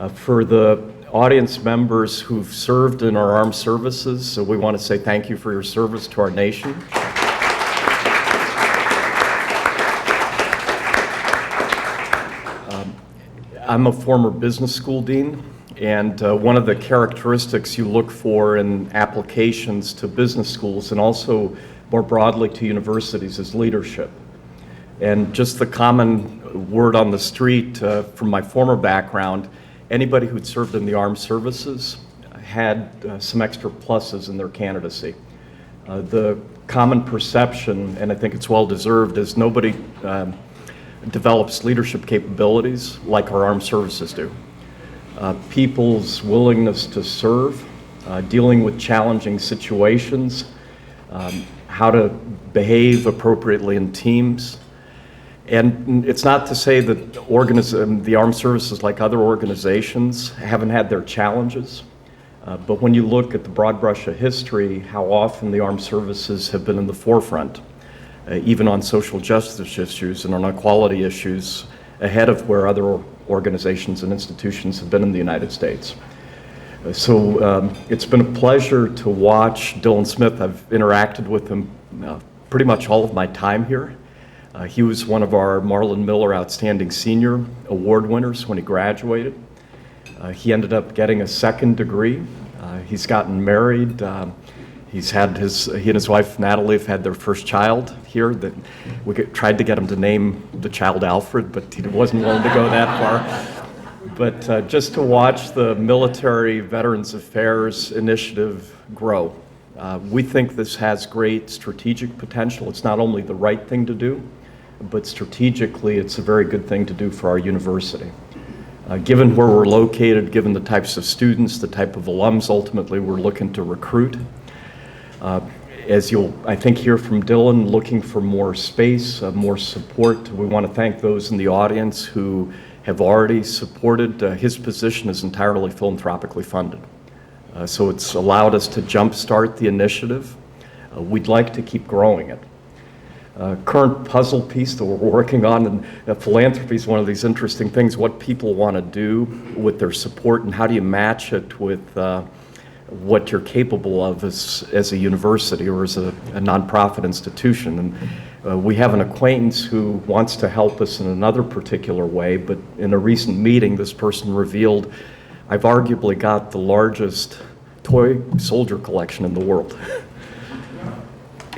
For the audience members who've served in our armed services, so we want to say thank you for your service to our nation. I'm a former business school dean, and one of the characteristics you look for in applications to business schools and also more broadly to universities is leadership. And just the common word on the street from my former background, anybody who'd served in the armed services had some extra pluses in their candidacy. The common perception, and I think it's well deserved, is nobody develops leadership capabilities like our armed services do. People's willingness to serve, dealing with challenging situations, how to behave appropriately in teams. And it's not to say that the armed services, like other organizations, haven't had their challenges. But when you look at the broad brush of history, how often the armed services have been in the forefront, even on social justice issues and on equality issues, ahead of where other organizations and institutions have been in the United States. So it's been a pleasure to watch Dylan Smith. I've interacted with him pretty much all of my time here. He was one of our Marlon Miller Outstanding Senior Award winners when he graduated. He ended up getting a second degree. He's gotten married. He and his wife Natalie have had their first child here. That we tried to get him to name the child Alfred, but he wasn't willing to go that far. But just to watch the Military Veterans Affairs initiative grow, we think this has great strategic potential. It's not only the right thing to do, but strategically it's a very good thing to do for our university. Given where we're located, given the types of students, the type of alums ultimately we're looking to recruit, as you'll, I think, hear from Dylan, looking for more space, more support. We want to thank those in the audience who have already supported. His position is entirely philanthropically funded. So it's allowed us to jumpstart the initiative. We'd like to keep growing it. Current puzzle piece that we're working on, and philanthropy is one of these interesting things, what people want to do with their support and how do you match it with what you're capable of as a university or as a nonprofit institution. And we have an acquaintance who wants to help us in another particular way, but in a recent meeting, this person revealed, I've arguably got the largest toy soldier collection in the world.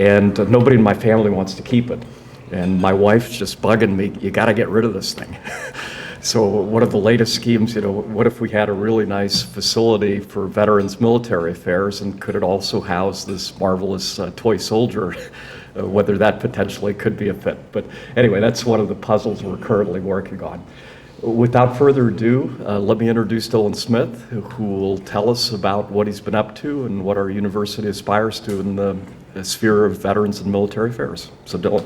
And nobody in my family wants to keep it. And my wife's just bugging me, you gotta get rid of this thing. So one of the latest schemes, what if we had a really nice facility for veterans military affairs, and could it also house this marvelous toy soldier, whether that potentially could be a fit. But anyway, that's one of the puzzles we're currently working on. Without further ado, let me introduce Dylan Smith, who will tell us about what he's been up to and what our university aspires to in the sphere of veterans and military affairs. So Dylan.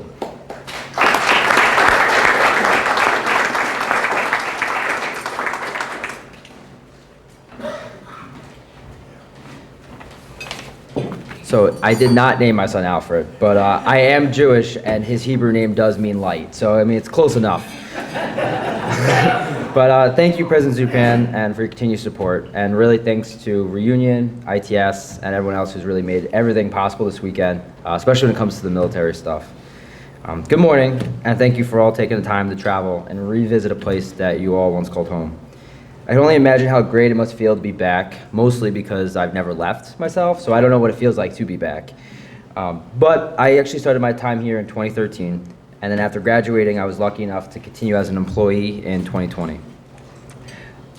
So I did not name my son Alfred, but I am Jewish and his Hebrew name does mean light. So I mean, it's close enough. But thank you, President Zupan, and for your continued support. And really thanks to Reunion, ITS, and everyone else who's really made everything possible this weekend, especially when it comes to the military stuff. Good morning, and thank you for all taking the time to travel and revisit a place that you all once called home. I can only imagine how great it must feel to be back, mostly because I've never left myself, so I don't know what it feels like to be back. But I actually started my time here in 2013, and then after graduating, I was lucky enough to continue as an employee in 2020.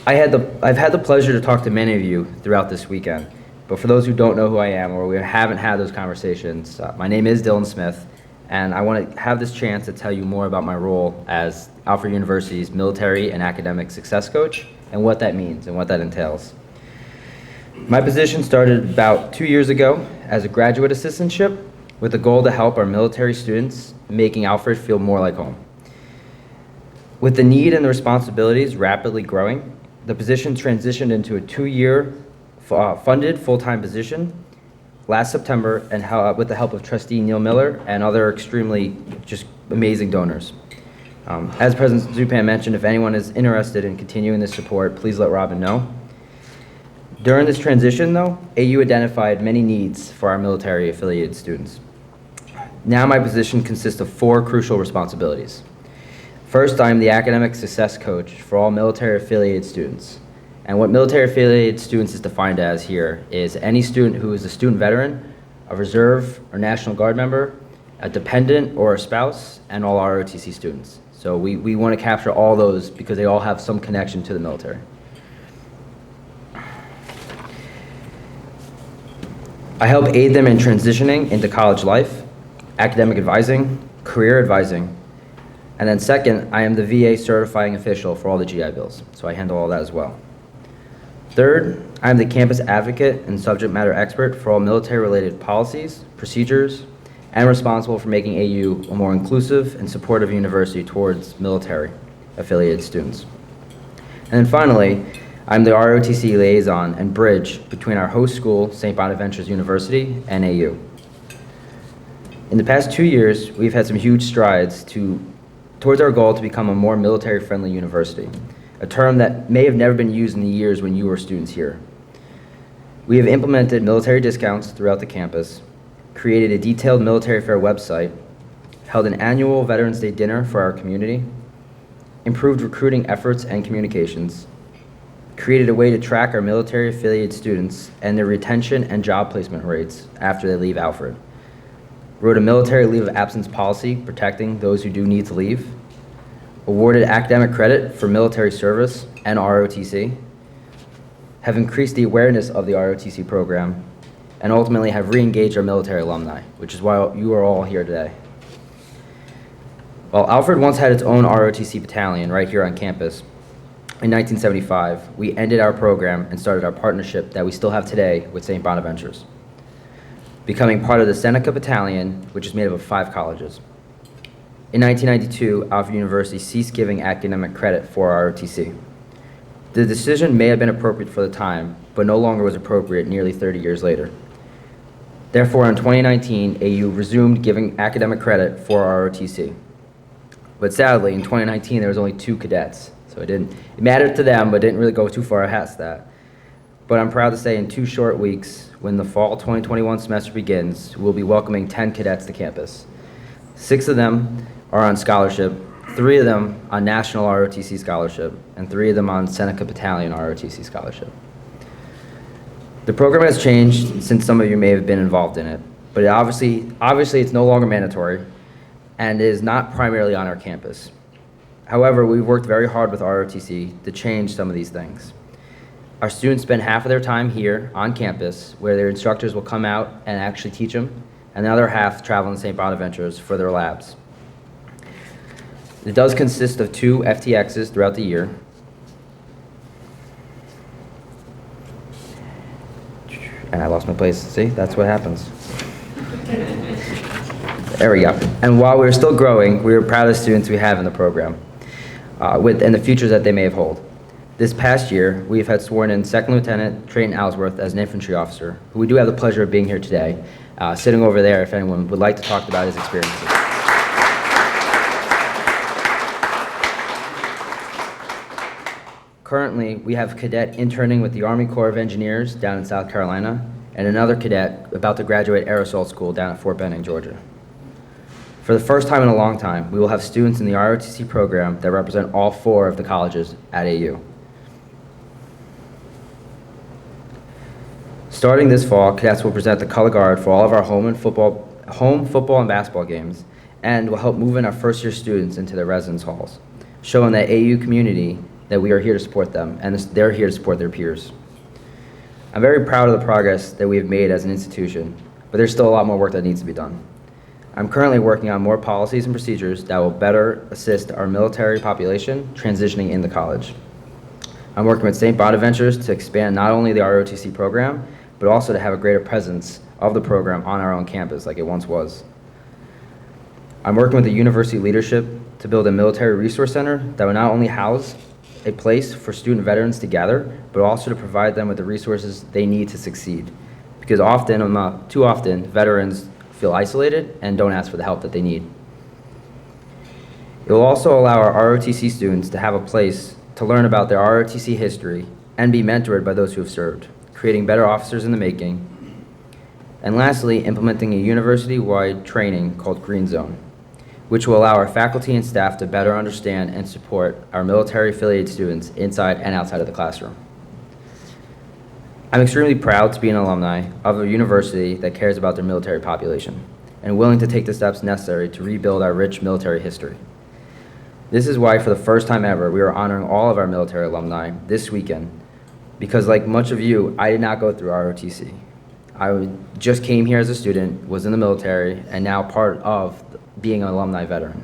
I've had the pleasure to talk to many of you throughout this weekend, but for those who don't know who I am or we haven't had those conversations, my name is Dylan Smith, and I want to have this chance to tell you more about my role as Alfred University's Military and Academic Success Coach and what that means and what that entails. My position started about 2 years ago as a graduate assistantship with the goal to help our military students, making Alfred feel more like home. With the need and the responsibilities rapidly growing, the position transitioned into a 2-year funded full-time position last September, and with the help of Trustee Neil Miller and other extremely just amazing donors. As President Zupan mentioned, if anyone is interested in continuing this support, please let Robin know. During this transition, though, AU identified many needs for our military-affiliated students. Now my position consists of 4 crucial responsibilities. First, I am the academic success coach for all military-affiliated students. And what military-affiliated students is defined as here is any student who is a student veteran, a reserve or National Guard member, a dependent or a spouse, and all ROTC students. So we want to capture all those because they all have some connection to the military. I help aid them in transitioning into college life, academic advising, career advising, and then second, I am the VA certifying official for all the GI Bills, so I handle all that as well. Third, I am the campus advocate and subject matter expert for all military-related policies, procedures, and responsible for making AU a more inclusive and supportive university towards military-affiliated students. And then finally, I'm the ROTC liaison and bridge between our host school, St. Bonaventure's University, and AU. In the past 2 years, we've had some huge strides towards our goal to become a more military-friendly university, a term that may have never been used in the years when you were students here. We have implemented military discounts throughout the campus, created a detailed military fair website, held an annual Veterans Day dinner for our community, improved recruiting efforts and communications, created a way to track our military-affiliated students and their retention and job placement rates after they leave Alfred, wrote a military leave of absence policy protecting those who do need to leave, awarded academic credit for military service and ROTC, have increased the awareness of the ROTC program, and ultimately have re-engaged our military alumni, which is why you are all here today. While Alfred once had its own ROTC battalion right here on campus, in 1975, we ended our program and started our partnership that we still have today with St. Bonaventure's, becoming part of the Scenic Battalion, which is made up of 5 colleges. In 1992, Alfred University ceased giving academic credit for ROTC. The decision may have been appropriate for the time, but no longer was appropriate nearly 30 years later. Therefore, in 2019, AU resumed giving academic credit for ROTC. But sadly, in 2019, there was only 2 cadets. So it mattered to them, but didn't really go too far past that. But I'm proud to say in 2 short weeks, when the fall 2021 semester begins, we'll be welcoming 10 cadets to campus. 6 of them are on scholarship, 3 of them on National ROTC scholarship, and 3 of them on Seneca Battalion ROTC scholarship. The program has changed since some of you may have been involved in it, but obviously it's no longer mandatory and is not primarily on our campus. However, we've worked very hard with ROTC to change some of these things. Our students spend half of their time here on campus, where their instructors will come out and actually teach them, and the other half travel to St. Bonaventure's for their labs. It does consist of 2 FTXs throughout the year. And I lost my place. See, that's what happens. There we go. And while we're still growing, we're proud of the students we have in the program. And the futures that they may hold. This past year, we've had sworn in Second Lieutenant Trayton Ellsworth as an infantry officer, who we do have the pleasure of being here today, sitting over there if anyone would like to talk about his experiences. Currently, we have a cadet interning with the Army Corps of Engineers down in South Carolina, and another cadet about to graduate Air Assault School down at Fort Benning, Georgia. For the first time in a long time, we will have students in the ROTC program that represent all 4 of the colleges at AU. Starting this fall, cadets will present the color guard for all of our home football and basketball games, and will help move in our first-year students into their residence halls, showing that AU community that we are here to support them, and they're here to support their peers. I'm very proud of the progress that we have made as an institution, but there's still a lot more work that needs to be done. I'm currently working on more policies and procedures that will better assist our military population transitioning into college. I'm working with St. Bonaventure's to expand not only the ROTC program, but also to have a greater presence of the program on our own campus like it once was. I'm working with the university leadership to build a military resource center that will not only house a place for student veterans to gather, but also to provide them with the resources they need to succeed. Because too often, veterans feel isolated and don't ask for the help that they need. It will also allow our ROTC students to have a place to learn about their ROTC history and be mentored by those who have served, creating better officers in the making. And lastly, implementing a university-wide training called Green Zone, which will allow our faculty and staff to better understand and support our military-affiliated students inside and outside of the classroom. I'm extremely proud to be an alumni of a university that cares about their military population and willing to take the steps necessary to rebuild our rich military history. This is why, for the first time ever, we are honoring all of our military alumni this weekend, because like much of you, I did not go through ROTC. I just came here as a student, was in the military, and now part of being an alumni veteran.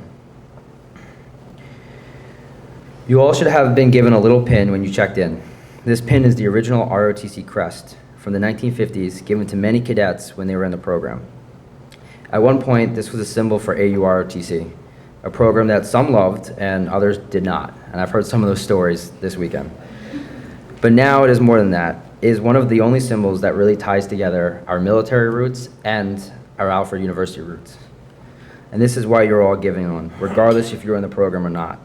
You all should have been given a little pin when you checked in. This pin is the original ROTC crest from the 1950s, given to many cadets when they were in the program. At one point, this was a symbol for AU ROTC, a program that some loved and others did not, and I've heard some of those stories this weekend. But now it is more than that. It is one of the only symbols that really ties together our military roots and our Alfred University roots. And this is why you're all giving on, regardless if you're in the program or not,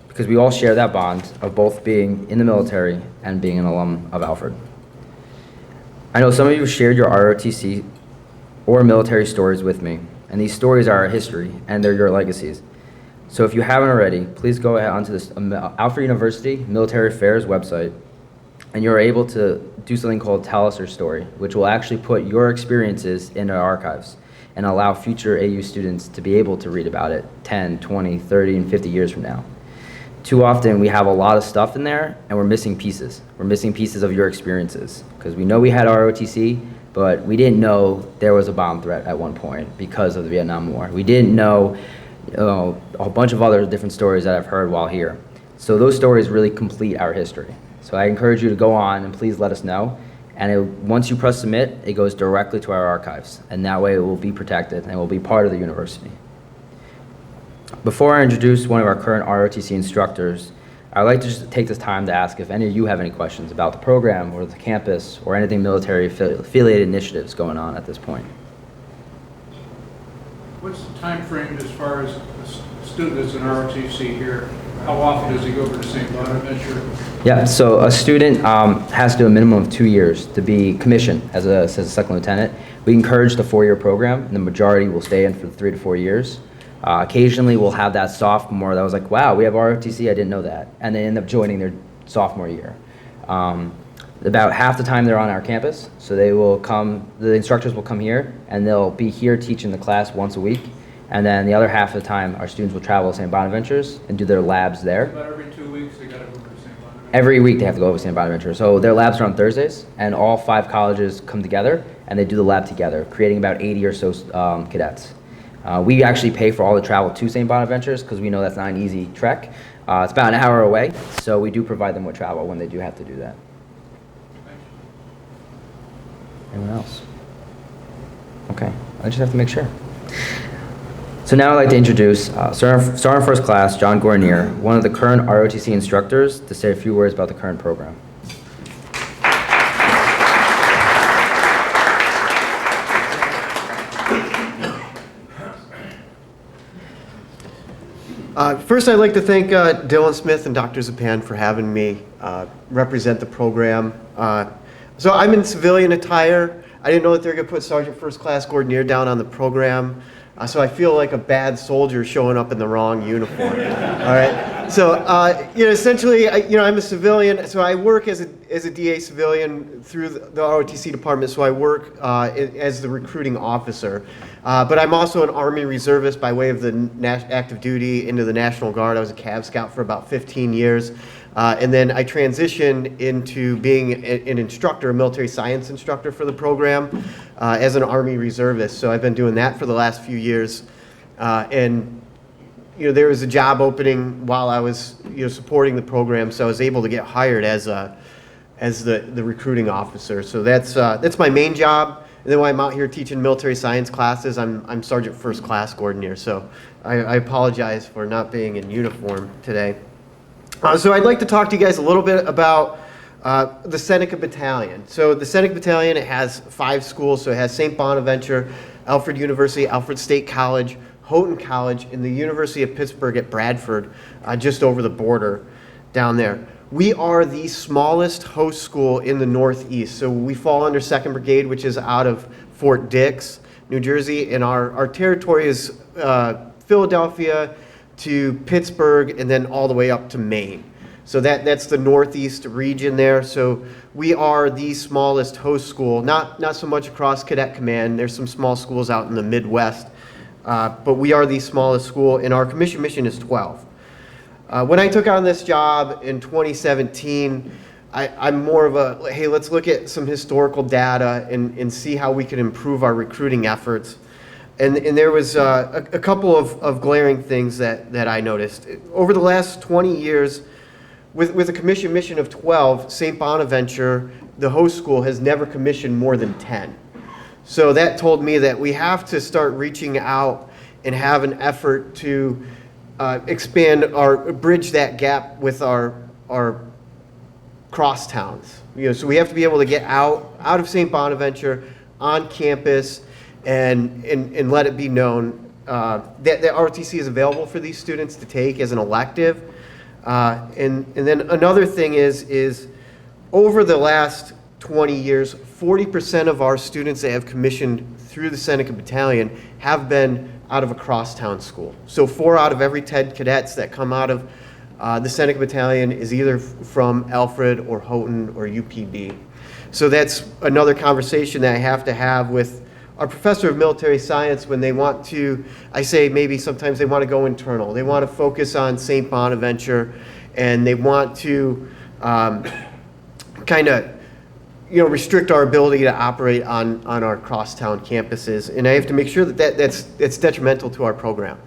because we all share that bond of both being in the military and being an alum of Alfred. I know some of you shared your ROTC or military stories with me, and these stories are our history and they're your legacies. So if you haven't already, please go ahead onto this Alfred University Military Affairs website, and you're able to do something called Tell Us Your Story, which will actually put your experiences into our archives and allow future AU students to be able to read about it 10, 20, 30, and 50 years from now. Too often we have a lot of stuff in there and we're missing pieces. We're missing pieces of your experiences because we know we had ROTC, but we didn't know there was a bomb threat at one point because of the Vietnam War. We didn't know, a bunch of other different stories that I've heard while here. So those stories really complete our history. So I encourage you to go on and please let us know. And once you press submit, it goes directly to our archives. And that way it will be protected and will be part of the university. Before I introduce one of our current ROTC instructors, I'd like to just take this time to ask if any of you have any questions about the program or the campus or anything military affiliated initiatives going on at this point. What's the time frame as far as a student that's an ROTC here? How often does he go over to St. Bonaventure? Yeah, so a student has to do a minimum of 2 years to be commissioned as a second lieutenant. We encourage the 4-year program, and the majority will stay in for the 3 to 4 years. Occasionally, we'll have that sophomore that was like, wow, we have ROTC, I didn't know that. And they end up joining their sophomore year. About half the time they're on our campus, so they will come, the instructors will come here, and they'll be here teaching the class once a week. And then the other half of the time, our students will travel to St. Bonaventures and do their labs there. About every 2 weeks, they got to go over to St. Bonaventure. Every week they have to go over to St. Bonaventure. So their labs are on Thursdays, and all 5 colleges come together, and they do the lab together, creating about 80 or so cadets. We actually pay for all the travel to St. Bonaventures because we know that's not an easy trek. It's about an hour away, so we do provide them with travel when they do have to do that. Anyone else? Okay, I just have to make sure. So now I'd like to introduce Sergeant First Class John Gornier, one of the current ROTC instructors, to say a few words about the current program. First, I'd like to thank Dylan Smith and Dr. Zapan for having me represent the program. So I'm in civilian attire. I didn't know that they were going to put Sergeant First Class Gornier down on the program. So I feel like a bad soldier showing up in the wrong uniform. All right. So essentially, I'm a civilian. So I work as a DA civilian through the ROTC department. So I work as the recruiting officer. But I'm also an Army reservist by way of the active duty into the National Guard. I was a Cav Scout for about 15 years. And then I transitioned into being an instructor, a military science instructor for the program as an Army reservist. So I've been doing that for the last few years. And there was a job opening while I was supporting the program, so I was able to get hired as the recruiting officer. So that's my main job. And then when I'm out here teaching military science classes, I'm Sergeant First Class Gornier. So I apologize for not being in uniform today. So I'd like to talk to you guys a little bit about the Scenic Battalion. So the Scenic Battalion, it has 5 schools. So it has St. Bonaventure, Alfred University, Alfred State College, Houghton College, and the University of Pittsburgh at Bradford, just over the border down there. We are the smallest host school in the Northeast. So we fall under 2nd Brigade, which is out of Fort Dix, New Jersey, and our territory is Philadelphia to Pittsburgh and then all the way up to Maine. So that's the Northeast region there. So we are the smallest host school, not so much across Cadet Command. There's some small schools out in the Midwest, but we are the smallest school, and our commission mission is 12. When I took on this job in 2017, I'm more of a, hey, let's look at some historical data and see how we can improve our recruiting efforts. And there was a couple of glaring things that I noticed. Over the last 20 years, with a commission mission of 12, St. Bonaventure, the host school, has never commissioned more than 10. So that told me that we have to start reaching out and have an effort to bridge that gap with our cross towns. So we have to be able to get out of St. Bonaventure, on campus, and let it be known that ROTC is available for these students to take as an elective. And then another thing is over the last 20 years, 40% of our students that have commissioned through the Scenic Battalion have been out of a crosstown school. So 4 out of every 10 cadets that come out of the Scenic Battalion is either from Alfred or Houghton or UPD. So that's another conversation that I have to have with our professor of military science when they want to, I say maybe sometimes they want to go internal. They want to focus on St. Bonaventure, and they want to kind of restrict our ability to operate on our crosstown campuses. And I have to make sure that's detrimental to our program.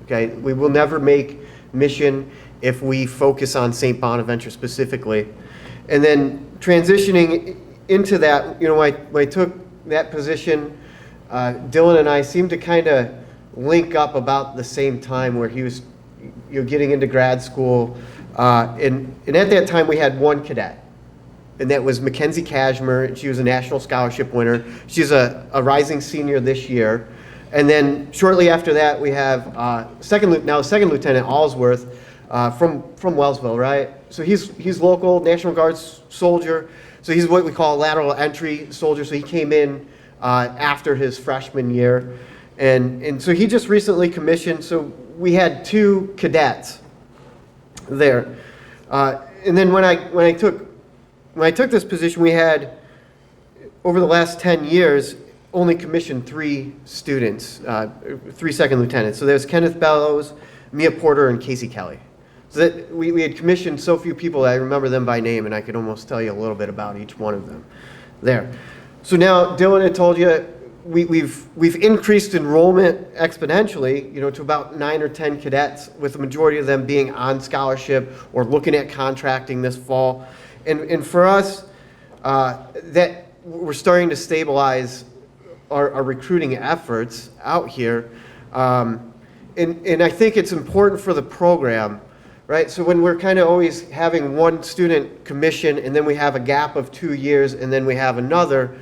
Okay, we will never make mission if we focus on St. Bonaventure specifically. And then transitioning into that, when I took that position, Dylan and I seemed to kind of link up about the same time, where he was getting into grad school. And at that time we had one cadet, and that was Mackenzie Cashmere. She was a national scholarship winner. She's a rising senior this year. And then shortly after that, we have second Lieutenant Allsworth from Wellsville, right? So he's local, National Guard's soldier. So he's what we call a lateral entry soldier. So he came in after his freshman year, and so he just recently commissioned. So we had 2 cadets there, and then when I took this position, we had, over the last 10 years, only commissioned 3 students, 3 second lieutenants. So there's Kenneth Bellows, Mia Porter, and Casey Kelly. So that we had commissioned so few people that I remember them by name, and I could almost tell you a little bit about each one of them there. So now Dylan had told you we've increased enrollment exponentially, to about 9 or 10 cadets, with the majority of them being on scholarship or looking at contracting this fall. And for us, that we're starting to stabilize our recruiting efforts out here. And I think it's important for the program, right? So when we're kind of always having one student commission, and then we have a gap of 2 years, and then we have another,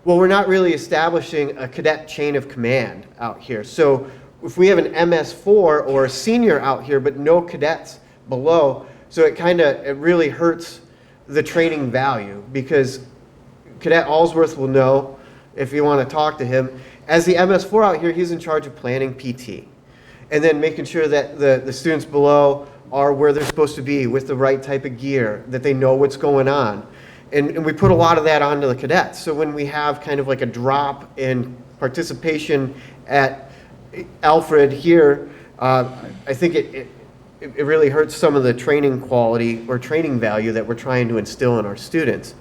well, we're not really establishing a cadet chain of command out here. So if we have an MS4 or a senior out here, but no cadets below, so it really hurts the training value, because Cadet Allsworth will know if you want to talk to him. As the MS4 out here, he's in charge of planning PT, and then making sure that the students below are where they're supposed to be with the right type of gear, that they know what's going on. And we put a lot of that onto the cadets. So when we have kind of like a drop in participation at Alfred here, I think it really hurts some of the training quality or training value that we're trying to instill in our students.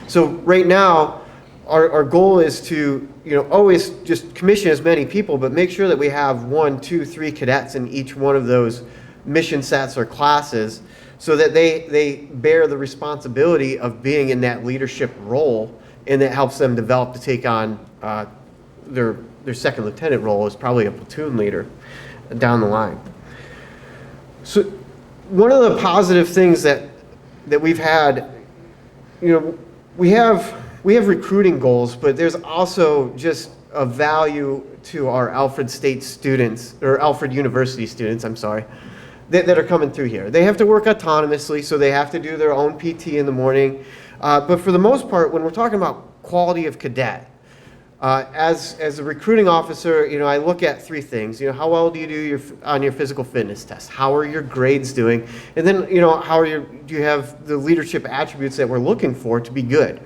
So right now, our goal is to always just commission as many people, but make sure that we have 1, 2, 3 cadets in each one of those mission sets or classes, so that they bear the responsibility of being in that leadership role, and that helps them develop to take on their second lieutenant role as probably a platoon leader down the line. So one of the positive things that we've had, we have recruiting goals, but there's also just of value to our Alfred State students, or Alfred University students, I'm sorry, that are coming through here. They have to work autonomously, so they have to do their own PT in the morning. But for the most part, when we're talking about quality of cadet, as a recruiting officer, I look at three things. How well do you do on your physical fitness test? How are your grades doing? And then, do you have the leadership attributes that we're looking for to be good?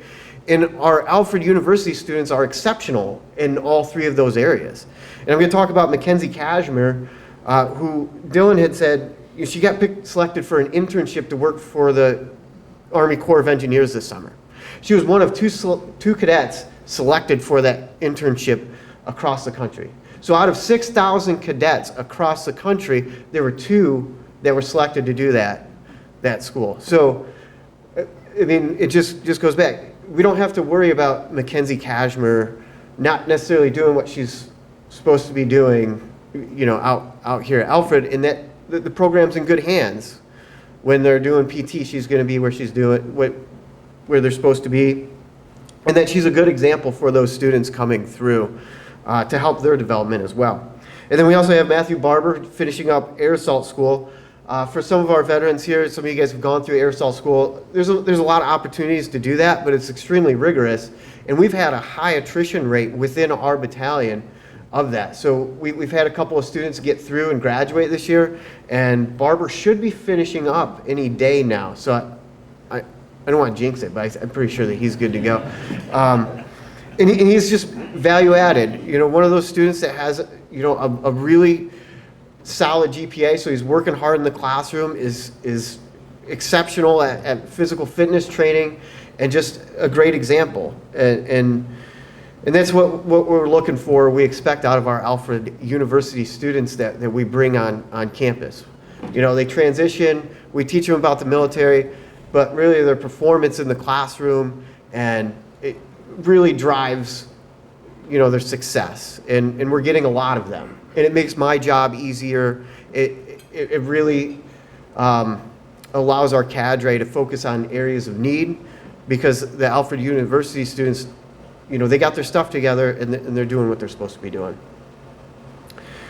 And our Alfred University students are exceptional in all three of those areas. And I'm going to talk about Mackenzie Cashmere, who Dylan had said she got selected for an internship to work for the Army Corps of Engineers this summer. She was one of two cadets selected for that internship across the country. So out of 6,000 cadets across the country, there were 2 that were selected to do that school. So, I mean, it just goes back. We don't have to worry about Mackenzie Cashmere not necessarily doing what she's supposed to be doing, out here at Alfred, and that the program's in good hands. When they're doing PT, she's going to be where she's doing where they're supposed to be, and that she's a good example for those students coming through to help their development as well. And then we also have Matthew Barber finishing up air assault school. For some of our veterans here, some of you guys have gone through air assault school. There's a lot of opportunities to do that, but it's extremely rigorous, and we've had a high attrition rate within our battalion of that. So we've had a couple of students get through and graduate this year, and Barber should be finishing up any day now. So I don't want to jinx it, but I'm pretty sure that he's good to go. And he's just value added. One of those students that has, a really solid GPA, so he's working hard in the classroom, is exceptional at physical fitness training, and just a great example. And that's what we're looking for, we expect out of our Alfred University students that we bring on campus. They transition, we teach them about the military, but really their performance in the classroom, and it really drives, their success. And we're getting a lot of them. And it makes my job easier. It really allows our cadre to focus on areas of need, because the Alfred University students, they got their stuff together and they're doing what they're supposed to be doing.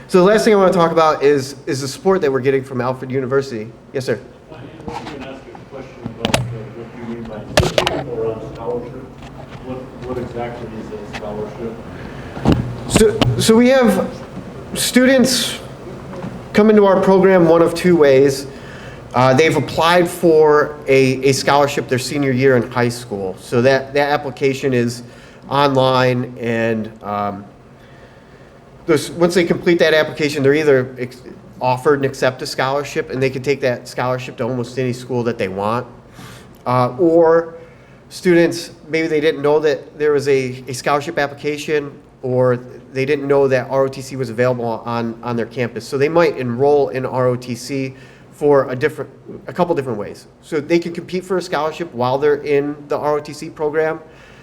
So the last thing I want to talk about is the support that we're getting from Alfred University. Yes, sir. I want to ask you a question about what you mean by teaching or on scholarship. What exactly is a scholarship? So we have students come into our program one of 2 ways. They've applied for a scholarship their senior year in high school. So that application is online, and once they complete that application, they're either offered and accept a scholarship, and they can take that scholarship to almost any school that they want. Or students, maybe they didn't know that there was a scholarship application, or they didn't know that ROTC was available on their campus. So they might enroll in ROTC for a couple different ways. So they can compete for a scholarship while they're in the ROTC program.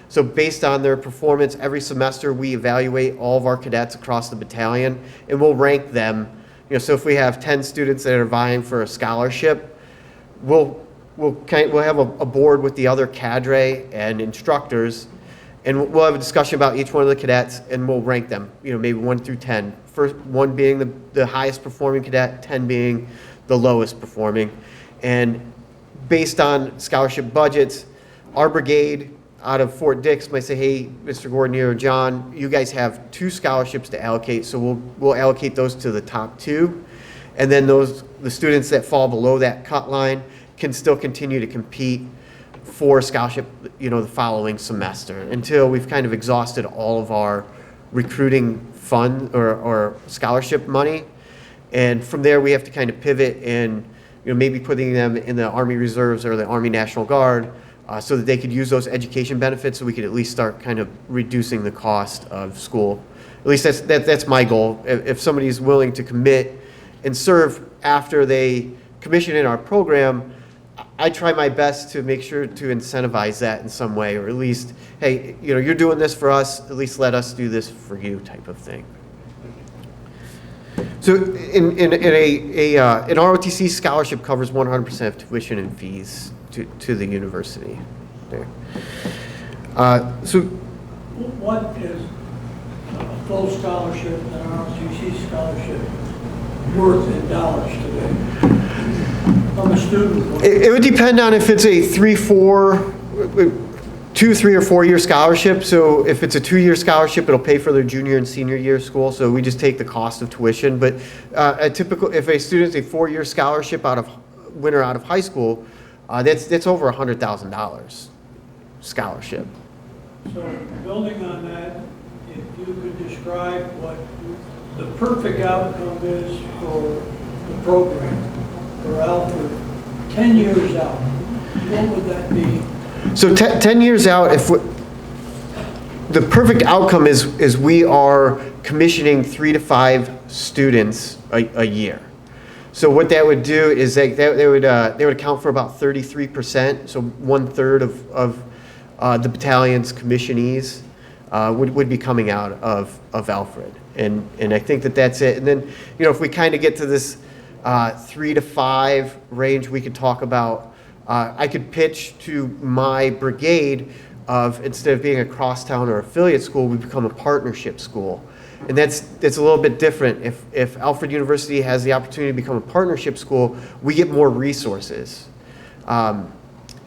So based on their performance, every semester we evaluate all of our cadets across the battalion, and we'll rank them. So if we have 10 students that are vying for a scholarship, we'll have a board with the other cadre and instructors, and we'll have a discussion about each one of the cadets, and we'll rank them, maybe 1 through 10. First 1 being the highest performing cadet, 10 being the lowest performing. And based on scholarship budgets, our brigade out of Fort Dix might say, hey, Mr. Gordon or John, you guys have 2 scholarships to allocate, so we'll allocate those to the top 2. And then the students that fall below that cut line can still continue to compete for a scholarship, the following semester, until we've kind of exhausted all of our recruiting fund or scholarship money. And from there, we have to kind of pivot and, maybe putting them in the Army Reserves or the Army National Guard, so that they could use those education benefits, so we could at least start kind of reducing the cost of school. At least that's my goal. If somebody's willing to commit and serve after they commission in our program, I try my best to make sure to incentivize that in some way, or at least, hey, you're doing this for us, at least let us do this for you, type of thing. So an ROTC scholarship covers 100% of tuition and fees to the university. There. So What is a full scholarship and an ROTC scholarship worth in dollars today? I'm a student. It would depend on if it's a 2, 3, or 4 year scholarship. So if it's a 2-year scholarship, it'll pay for their junior and senior year of school. So we just take the cost of tuition. But if a student's a 4-year scholarship winner out of high school, that's over $100,000 scholarship. So building on that, if you could describe what the perfect outcome is for the program, for Alfred, 10 years out, what would that be? So 10 years out, the perfect outcome is we are commissioning 3 to 5 students a year. So what that would do is they would account for about 33%. So 1/3 of the battalion's commissionees would be coming out of Alfred, and I think that's it. And then if we kind of get to this 3 to 5 range, we could talk about. I could pitch to my brigade of, instead of being a crosstown or affiliate school, we become a partnership school. And that's a little bit different. If Alfred University has the opportunity to become a partnership school, we get more resources. And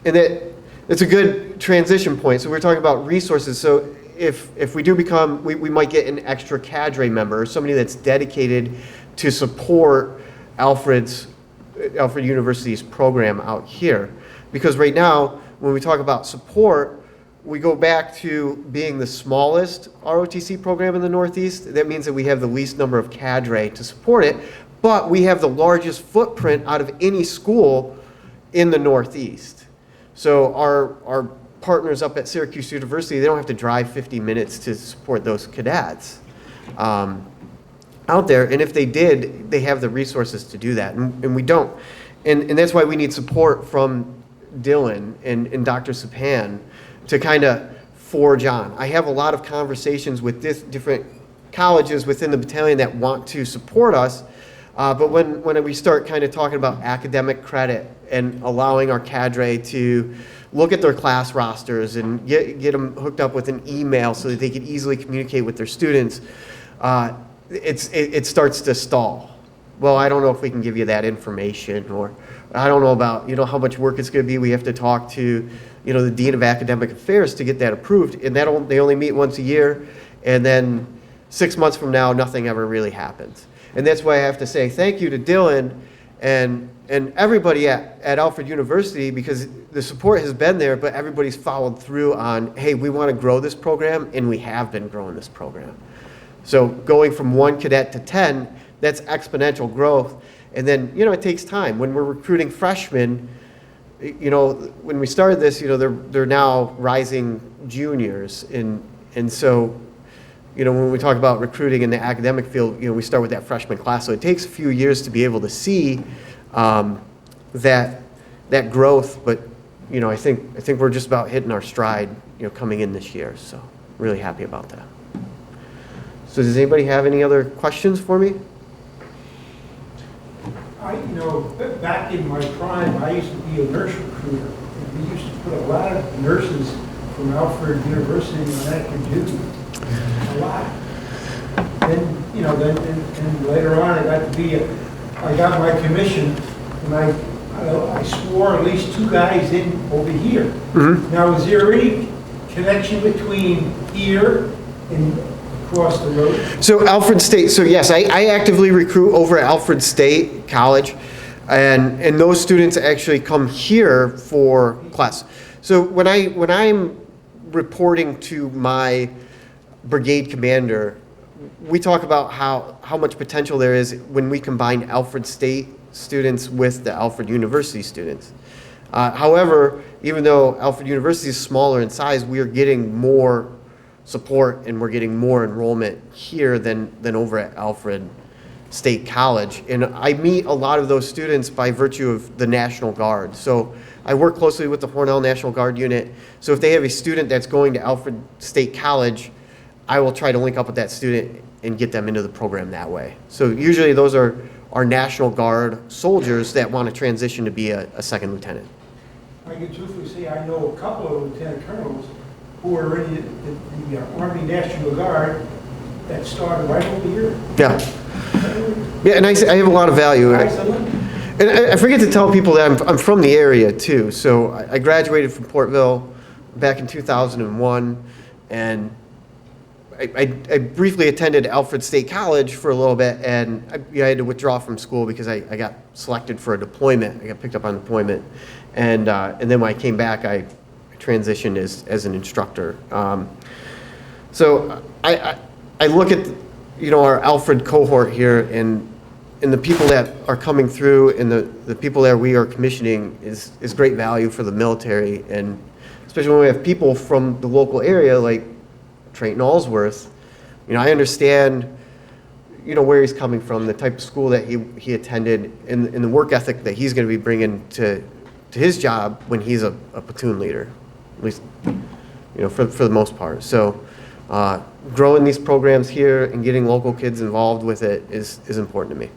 it's a good transition point. So we're talking about resources. So if we do become, we might get an extra cadre member, somebody that's dedicated to support Alfred University's program out here. Because right now, when we talk about support, we go back to being the smallest ROTC program in the Northeast. That means that we have the least number of cadre to support it, but we have the largest footprint out of any school in the Northeast. So our partners up at Syracuse University, they don't have to drive 50 minutes to support those cadets out there. And if they did, they have the resources to do that, and we don't. And that's why we need support from Dylan and Dr. Sapan to kind of forge on. I have a lot of conversations with different colleges within the battalion that want to support us, but when we start kind of talking about academic credit and allowing our cadre to look at their class rosters and get them hooked up with an email so that they can easily communicate with their students, it starts to stall. Well, I don't know if we can give you that information, or I don't know about how much work it's going to be. We have to talk to the Dean of Academic Affairs to get that approved, and they only meet once a year, and then 6 months from now, nothing ever really happens. And that's why I have to say thank you to Dylan and everybody at Alfred University, because the support has been there, but everybody's followed through on, hey, we want to grow this program, and we have been growing this program. So going from 1 cadet to 10, that's exponential growth. And then, it takes time. When we're recruiting freshmen, when we started this, they're now rising juniors. And so, when we talk about recruiting in the academic field, we start with that freshman class. So it takes a few years to be able to see that growth. But, I think we're just about hitting our stride, coming in this year. So really happy about that. So does anybody have any other questions for me? Back in my prime, I used to be a nurse recruiter. And we used to put a lot of nurses from Alfred University on active duty. A lot. Then, then later on, I got my commission, and I swore at least 2 guys in over here. Mm-hmm. Now, is there any connection between here and across the road? So Alfred State, so yes, I actively recruit over at Alfred State College, and those students actually come here for class. So when I'm reporting to my brigade commander, we talk about how much potential there is when we combine Alfred State students with the Alfred University students. However, even though Alfred University is smaller in size, we are getting more support and we're getting more enrollment here than over at Alfred State College. And I meet a lot of those students by virtue of the National Guard. So I work closely with the Hornell National Guard unit. So if they have a student that's going to Alfred State College, I will try to link up with that student and get them into the program that way. So usually those are our National Guard soldiers that want to transition to be a second lieutenant. I can truthfully say I know a couple of lieutenant colonels who are in the Army National Guard, that started right over here. Yeah. Yeah, and I have a lot of value. Excellent. And I forget to tell people that I'm from the area too. So I graduated from Portville back in 2001, and I briefly attended Alfred State College for a little bit, and I had to withdraw from school because I got selected for a deployment. I got picked up on deployment, and then when I came back, I transitioned as an instructor. So I look at our Alfred cohort here, and the people that are coming through, and the people that we are commissioning is great value for the military, and especially when we have people from the local area like Trayton Allsworth. I understand where he's coming from, the type of school that he attended, and the work ethic that he's going to be bringing to his job when he's a platoon leader, at least for the most part. So growing these programs here and getting local kids involved with it is important to me.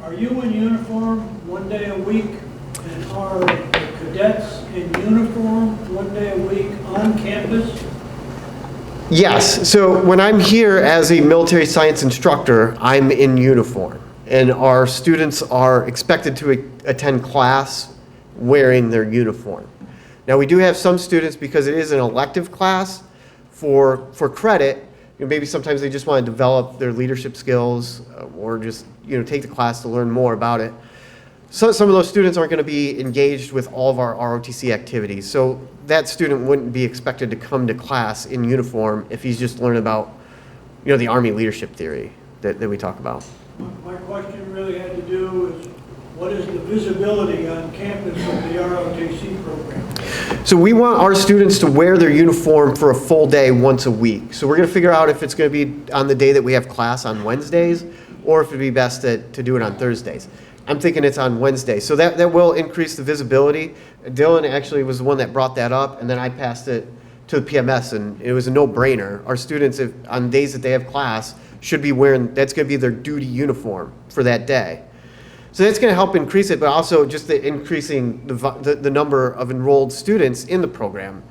Are you in uniform one day a week? And are the cadets in uniform one day a week on campus? Yes, so when I'm here as a military science instructor, I'm in uniform, and our students are expected to attend class wearing their uniform. Now, we do have some students, because it is an elective class, for credit, maybe sometimes they just want to develop their leadership skills, or just take the class to learn more about it. So some of those students aren't going to be engaged with all of our ROTC activities. So that student wouldn't be expected to come to class in uniform if he's just learning about, the Army leadership theory that we talk about. My question really had to do with what is the visibility on campus of the ROTC program? So we want our students to wear their uniform for a full day once a week. So we're going to figure out if it's going to be on the day that we have class on Wednesdays, or if it'd be best to do it on Thursdays. I'm thinking it's on Wednesday. So that will increase the visibility. Dylan actually was the one that brought that up, and then I passed it to the PMS, and it was a no-brainer. Our students, on days that they have class, should be wearing, that's going to be their duty uniform for that day. So that's going to help increase it, but also just increasing the number of enrolled students in the program.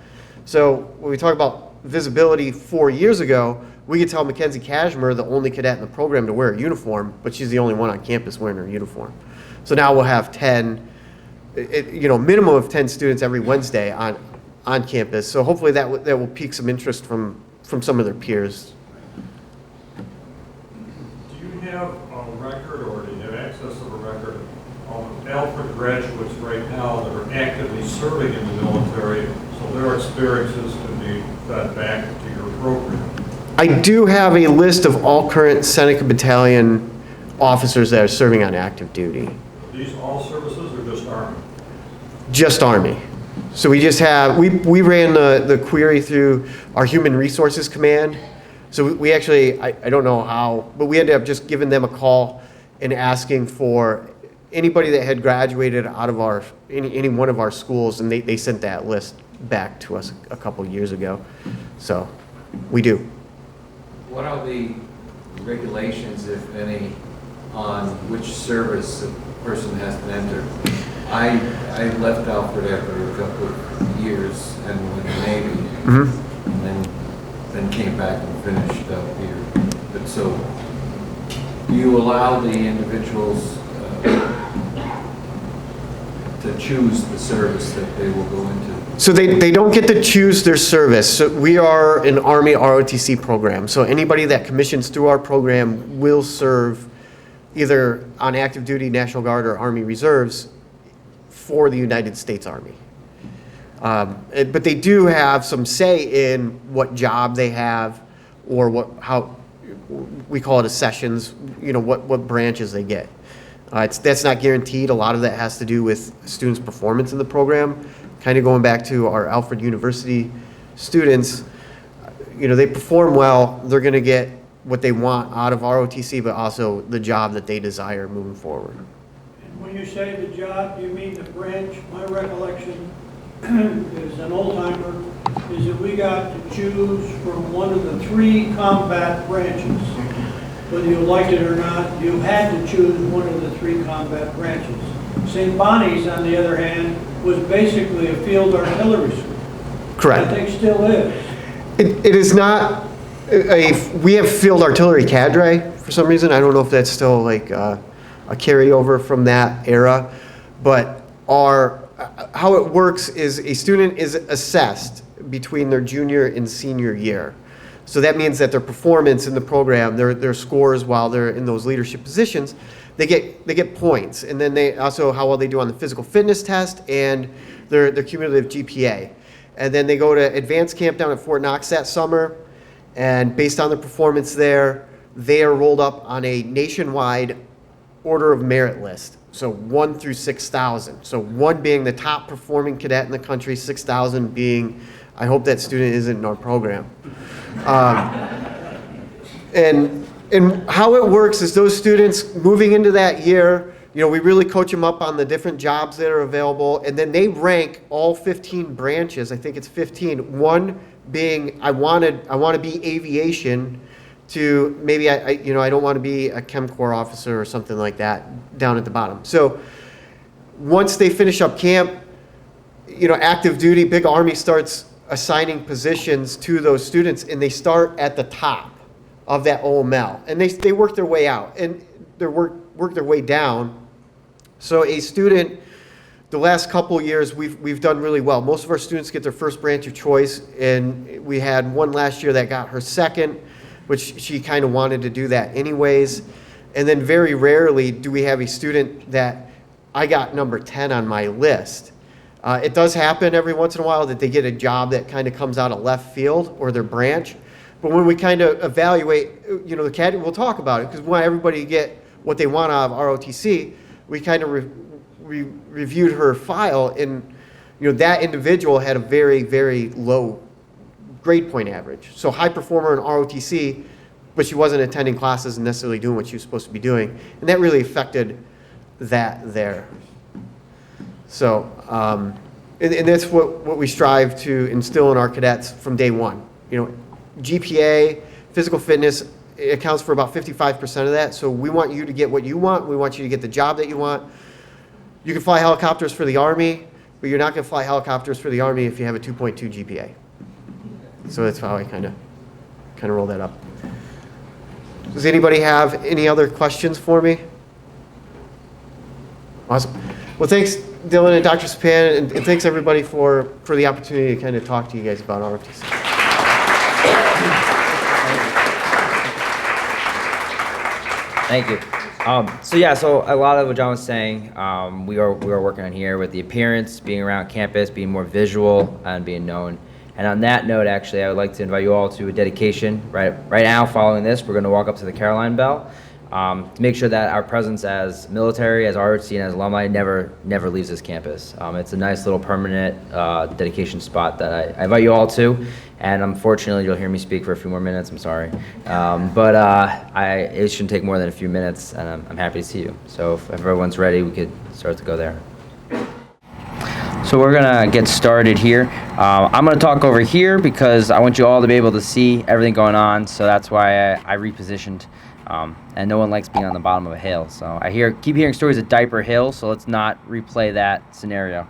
So when we talk about visibility 4 years ago, we could tell Mackenzie Cashmere, the only cadet in the program, to wear a uniform, but she's the only one on campus wearing her uniform. So now we'll have 10, minimum of 10 students every Wednesday on campus. So hopefully that will pique some interest from some of their peers. Do you have a record, or do you have access to a record of Alfred graduates right now that are actively serving in the military, so their experiences can be fed back to your program? I do have a list of all current Scenic Battalion officers that are serving on active duty. Are these all services or just Army? Just Army. So we just have, we ran the query through our Human Resources Command. So we actually, I don't know how, but we ended up just giving them a call and asking for anybody that had graduated out of any one of our schools, and they sent that list back to us a couple years ago. So we do. What are the regulations, if any, on which service a person has to enter? I left Alfred after a couple of years and went to the Navy, and then came back and finished up here. But so, do you allow the individuals to choose the service that they will go into? So they don't get to choose their service. So we are an Army ROTC program. So anybody that commissions through our program will serve either on active duty, National Guard, or Army Reserves for the United States Army. But they do have some say in what job they have, or how we call it accessions, what branches they get. That's not guaranteed. A lot of that has to do with students' performance in the program. Kind of going back to our Alfred University students, they perform well, they're going to get what they want out of ROTC, but also the job that they desire moving forward. And when you say the job, do you mean the branch? My recollection is an old-timer, is that we got to choose from one of the 3 combat branches. Whether you liked it or not, you had to choose one of the 3 combat branches. St. Bonnie's, on the other hand, was basically a field artillery school. Correct. I think still is. It is not we have field artillery cadre for some reason. I don't know if that's still like a carryover from that era, but how it works is a student is assessed between their junior and senior year. So that means that their performance in the program, their scores while they're in those leadership positions, they get points, and then they also how well they do on the physical fitness test and their cumulative GPA. And then they go to advanced camp down at Fort Knox that summer, and based on their performance there, they are rolled up on a nationwide order of merit list. So 1 through 6,000. So 1 being the top performing cadet in the country, 6,000 being, I hope that student isn't in our program. And how it works is those students moving into that year, we really coach them up on the different jobs that are available, and then they rank all 15 branches. I think it's 15. One being I want to be aviation, to maybe I don't want to be a Chem Corps officer or something like that down at the bottom. So once they finish up camp, active duty, big Army starts assigning positions to those students, and they start at the top of that OML, and they work their way out, and they work their way down. So a student, the last couple of years, we've done really well. Most of our students get their first branch of choice, and we had one last year that got her second, which she kind of wanted to do that anyways. And then very rarely do we have a student that I got number 10 on my list. It does happen every once in a while that they get a job that kind of comes out of left field or their branch. But when we kind of evaluate, the cadet, we'll talk about it, because we want everybody to get what they want out of ROTC. We kind of reviewed her file, and that individual had a very, very low grade point average. So high performer in ROTC, but she wasn't attending classes and necessarily doing what she was supposed to be doing. And that really affected that there. So, and that's what we strive to instill in our cadets from day one. GPA, physical fitness, it accounts for about 55% of that. So we want you to get what you want. We want you to get the job that you want. You can fly helicopters for the Army, but you're not going to fly helicopters for the Army if you have a 2.2 GPA. So that's how I kind of roll that up. Does anybody have any other questions for me? Awesome. Well, thanks, Dylan and Dr. Sapan, and thanks everybody for the opportunity to kind of talk to you guys about ROTC. Thank you. So a lot of what John was saying, we are working on here with the appearance, being around campus, being more visual, and being known. And on that note, actually, I would like to invite you all to a dedication. Right now, following this, we're going to walk up to the Caroline Bell to make sure that our presence as military, as ROTC, and as alumni never leaves this campus. It's a nice little permanent dedication spot that I invite you all to. And unfortunately, you'll hear me speak for a few more minutes. I'm sorry. It shouldn't take more than a few minutes, and I'm happy to see you. So if everyone's ready, we could start to go there. So we're going to get started here. I'm going to talk over here because I want you all to be able to see everything going on. So that's why I repositioned. And no one likes being on the bottom of a hill. So I keep hearing stories of Diaper Hill, so let's not replay that scenario.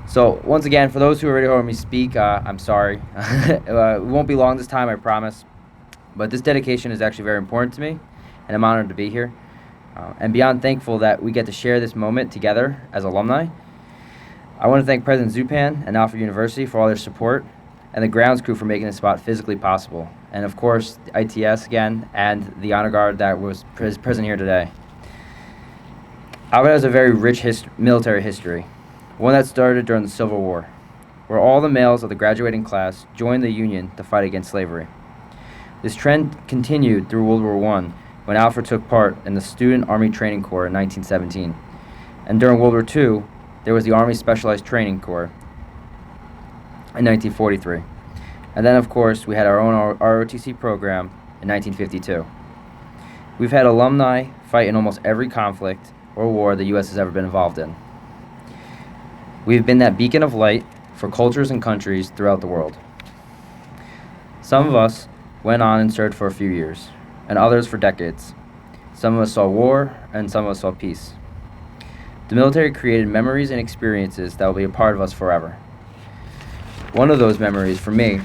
So once again, for those who already heard me speak, I'm sorry. It won't be long this time, I promise. But this dedication is actually very important to me, and I'm honored to be here. And beyond thankful that we get to share this moment together as alumni. I want to thank President Zupan and Alfred University for all their support, and the grounds crew for making this spot physically possible. And of course, the ITS again, and the honor guard that was present here today. Alfred has a very rich military history, one that started during the Civil War, where all the males of the graduating class joined the Union to fight against slavery. This trend continued through World War I, when Alfred took part in the Student Army Training Corps in 1917. And during World War II, there was the Army Specialized Training Corps in 1943. And then, of course, we had our own ROTC program in 1952. We've had alumni fight in almost every conflict or war the U.S. has ever been involved in. We've been that beacon of light for cultures and countries throughout the world. Some of us went on and served for a few years, and others for decades. Some of us saw war, and some of us saw peace. The military created memories and experiences that will be a part of us forever. One of those memories, for me,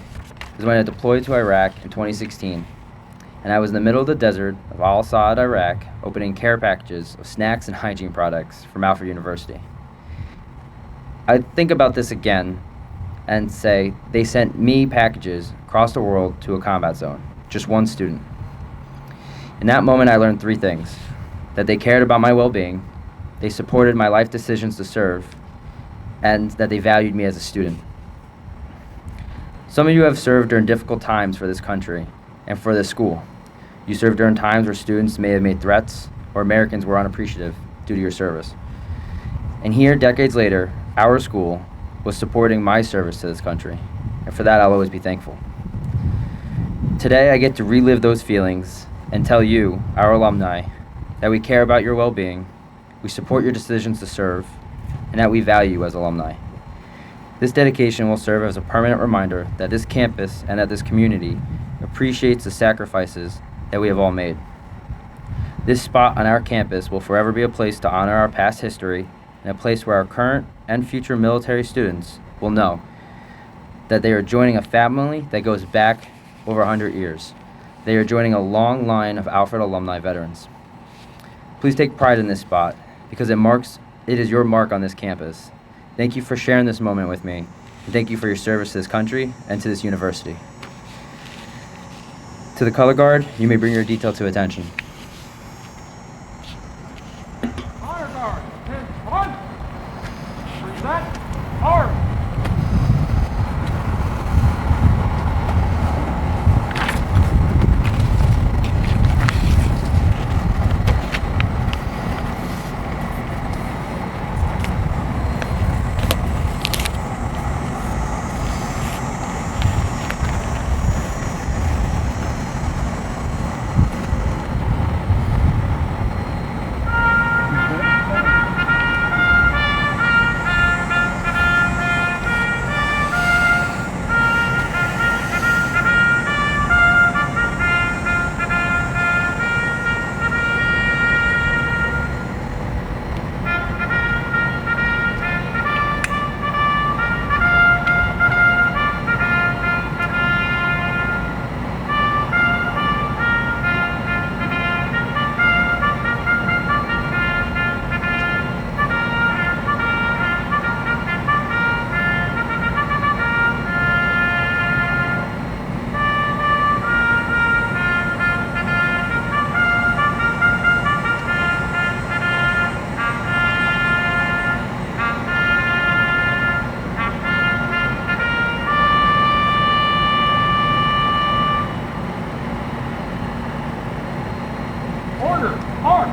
is when I deployed to Iraq in 2016, and I was in the middle of the desert of al-Assad, Iraq, opening care packages of snacks and hygiene products from Alfred University. I think about this again and say they sent me packages across the world to a combat zone, just one student. In that moment, I learned three things: that they cared about my well-being, they supported my life decisions to serve, and that they valued me as a student. Some of you have served during difficult times for this country and for this school. You served during times where students may have made threats or Americans were unappreciative due to your service. And here, decades later, our school was supporting my service to this country, and for that I'll always be thankful. Today, I get to relive those feelings and tell you, our alumni, that we care about your well-being, we support your decisions to serve, and that we value you as alumni. This dedication will serve as a permanent reminder that this campus and that this community appreciates the sacrifices that we have all made. This spot on our campus will forever be a place to honor our past history and a place where our current and future military students will know that they are joining a family that goes back over 100 years. They are joining a long line of Alfred alumni veterans. Please take pride in this spot because it is your mark on this campus. Thank you for sharing this moment with me, and thank you for your service to this country and to this university. To the color guard, you may bring your detail to attention. Honor guard, 10-1. Present, arm. Order, arm.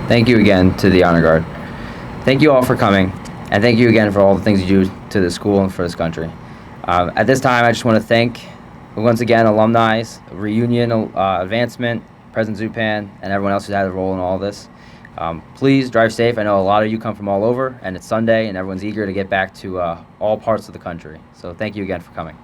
Thank you again to the honor guard. Thank you all for coming, and thank you again for all the things you do to the school and for this country. At this time, I just want to thank, once again, alumni, reunion, advancement, President Zupan, and everyone else who had a role in all this. Please drive safe. I know a lot of you come from all over, and it's Sunday, and everyone's eager to get back to all parts of the country. So thank you again for coming.